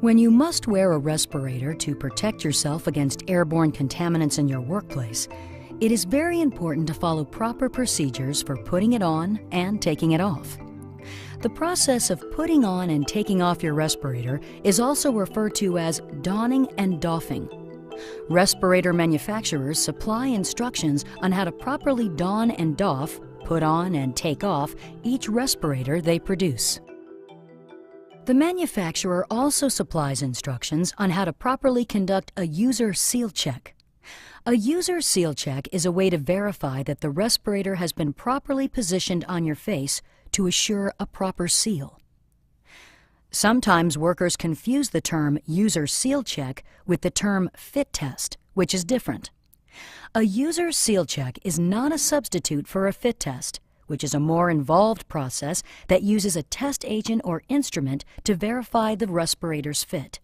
When you must wear a respirator to protect yourself against airborne contaminants in your workplace, it is very important to follow proper procedures for putting it on and taking it off. The process of putting on and taking off your respirator is also referred to as donning and doffing. Respirator manufacturers supply instructions on how to properly don and doff, put on and take off each respirator they produce. The manufacturer also supplies instructions on how to properly conduct a user seal check. A user seal check is a way to verify that the respirator has been properly positioned on your face to assure a proper seal. Sometimes workers confuse the term user seal check with the term fit test, which is different. A user seal check is not a substitute for a fit test, which is a more involved process that uses a test agent or instrument to verify the respirator's fit.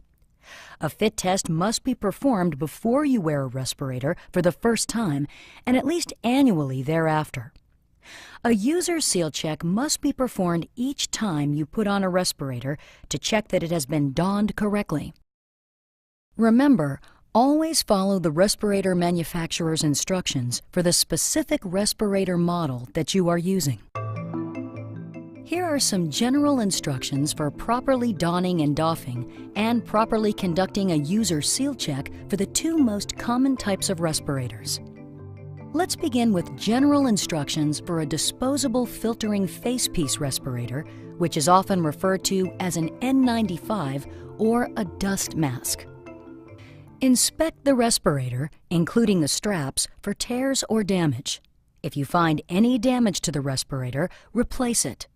A fit test must be performed before you wear a respirator for the first time and at least annually thereafter. A user seal check must be performed each time you put on a respirator to check that it has been donned correctly. Remember, always follow the respirator manufacturer's instructions for the specific respirator model that you are using. Here are some general instructions for properly donning and doffing and properly conducting a user seal check for the two most common types of respirators. Let's begin with general instructions for a disposable filtering facepiece respirator, which is often referred to as an N95 or a dust mask. Inspect the respirator, including the straps, for tears or damage. If you find any damage to the respirator, replace it.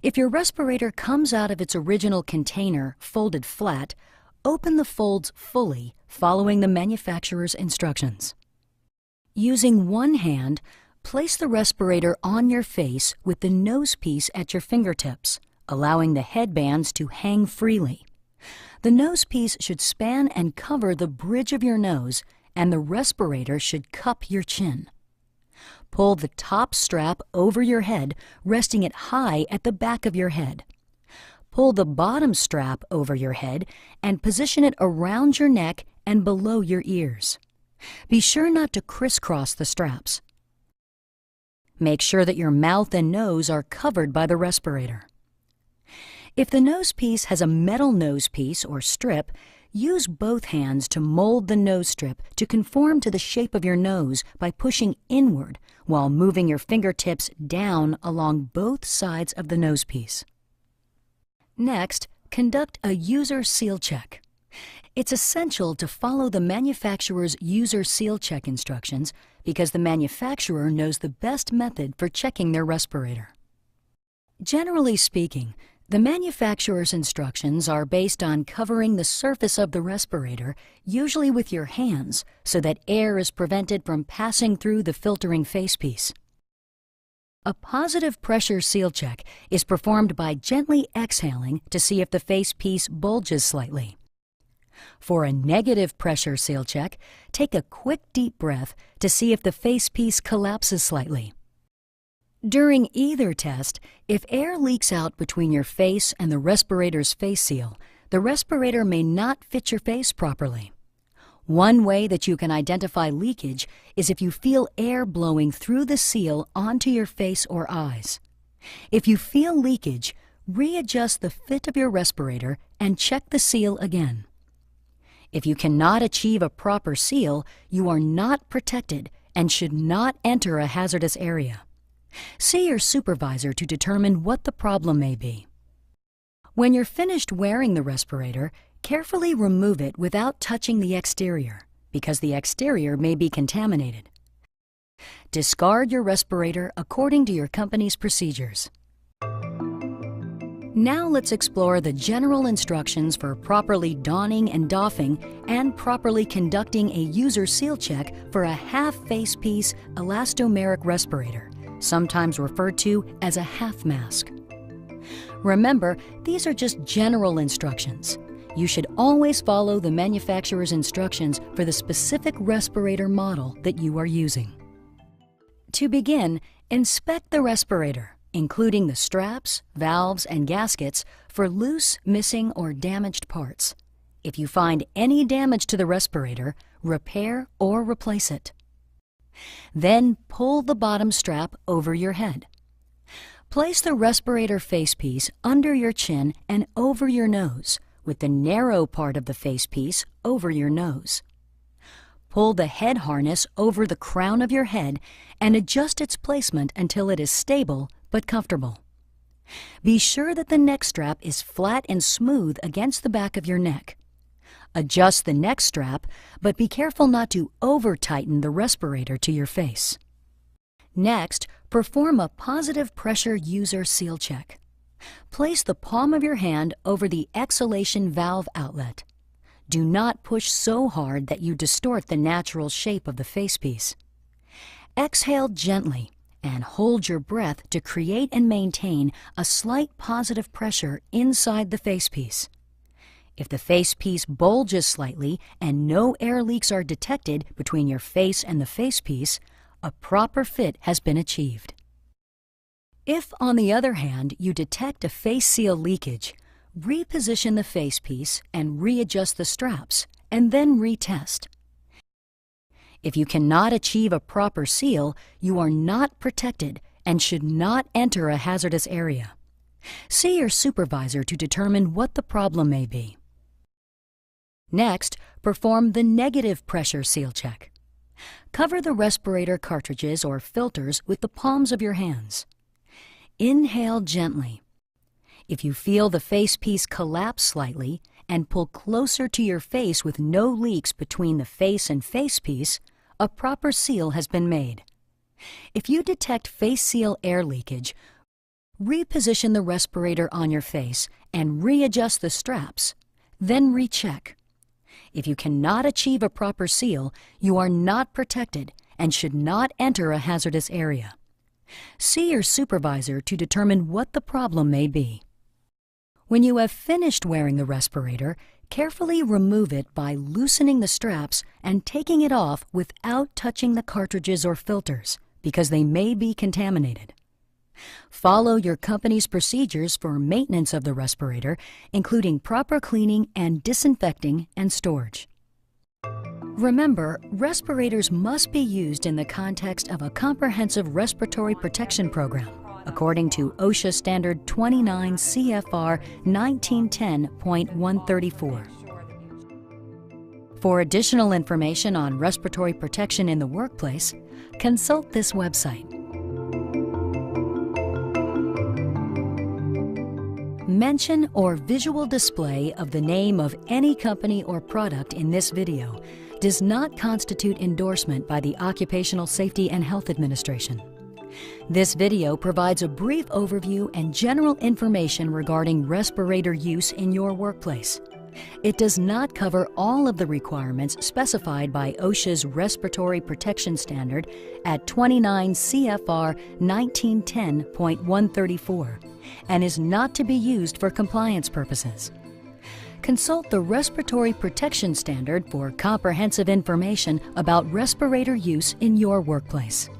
If your respirator comes out of its original container folded flat, open the folds fully, following the manufacturer's instructions. Using one hand, place the respirator on your face with the nosepiece at your fingertips, allowing the headbands to hang freely. The nosepiece should span and cover the bridge of your nose, and the respirator should cup your chin. Pull the top strap over your head, resting it high at the back of your head. Pull the bottom strap over your head and position it around your neck and below your ears. Be sure not to crisscross the straps. Make sure that your mouth and nose are covered by the respirator. If the nosepiece has a metal nosepiece or strip, use both hands to mold the nose strip to conform to the shape of your nose by pushing inward while moving your fingertips down along both sides of the nosepiece. Next, conduct a user seal check. It's essential to follow the manufacturer's user seal check instructions because the manufacturer knows the best method for checking their respirator. Generally speaking, the manufacturer's instructions are based on covering the surface of the respirator, usually with your hands, so that air is prevented from passing through the filtering facepiece. A positive pressure seal check is performed by gently exhaling to see if the facepiece bulges slightly. For a negative pressure seal check, take a quick deep breath to see if the facepiece collapses slightly. During either test, if air leaks out between your face and the respirator's face seal, the respirator may not fit your face properly. One way that you can identify leakage is if you feel air blowing through the seal onto your face or eyes. If you feel leakage, readjust the fit of your respirator and check the seal again. If you cannot achieve a proper seal, you are not protected and should not enter a hazardous area. See your supervisor to determine what the problem may be. When you're finished wearing the respirator, carefully remove it without touching the exterior, because the exterior may be contaminated. Discard your respirator according to your company's procedures. Now let's explore the general instructions for properly donning and doffing and properly conducting a user seal check for a half-facepiece elastomeric respirator, sometimes referred to as a half mask. Remember, these are just general instructions. You should always follow the manufacturer's instructions for the specific respirator model that you are using. To begin, inspect the respirator, including the straps, valves, and gaskets, for loose, missing, or damaged parts. If you find any damage to the respirator, repair or replace it. Then pull the bottom strap over your head. Place the respirator facepiece under your chin and over your nose, with the narrow part of the facepiece over your nose. Pull the head harness over the crown of your head and adjust its placement until it is stable but comfortable. Be sure that the neck strap is flat and smooth against the back of your neck. Adjust the neck strap, but be careful not to over-tighten the respirator to your face. Next, perform a positive pressure user seal check. Place the palm of your hand over the exhalation valve outlet. Do not push so hard that you distort the natural shape of the facepiece. Exhale gently and hold your breath to create and maintain a slight positive pressure inside the facepiece. If the facepiece bulges slightly and no air leaks are detected between your face and the facepiece, a proper fit has been achieved. If, on the other hand, you detect a face seal leakage, reposition the facepiece and readjust the straps, and then retest. If you cannot achieve a proper seal, you are not protected and should not enter a hazardous area. See your supervisor to determine what the problem may be. Next, perform the negative pressure seal check. Cover the respirator cartridges or filters with the palms of your hands. Inhale gently. If you feel the facepiece collapse slightly and pull closer to your face with no leaks between the face and facepiece, a proper seal has been made. If you detect face seal air leakage, reposition the respirator on your face and readjust the straps, then recheck. If you cannot achieve a proper seal, you are not protected and should not enter a hazardous area. See your supervisor to determine what the problem may be. When you have finished wearing the respirator, carefully remove it by loosening the straps and taking it off without touching the cartridges or filters, because they may be contaminated. Follow your company's procedures for maintenance of the respirator, including proper cleaning and disinfecting and storage. Remember, respirators must be used in the context of a comprehensive respiratory protection program, according to OSHA Standard 29 CFR 1910.134. For additional information on respiratory protection in the workplace, consult this website. Mention or visual display of the name of any company or product in this video does not constitute endorsement by the Occupational Safety and Health Administration. This video provides a brief overview and general information regarding respirator use in your workplace. It does not cover all of the requirements specified by OSHA's Respiratory Protection Standard at 29 CFR 1910.134 and is not to be used for compliance purposes. Consult the Respiratory Protection Standard for comprehensive information about respirator use in your workplace.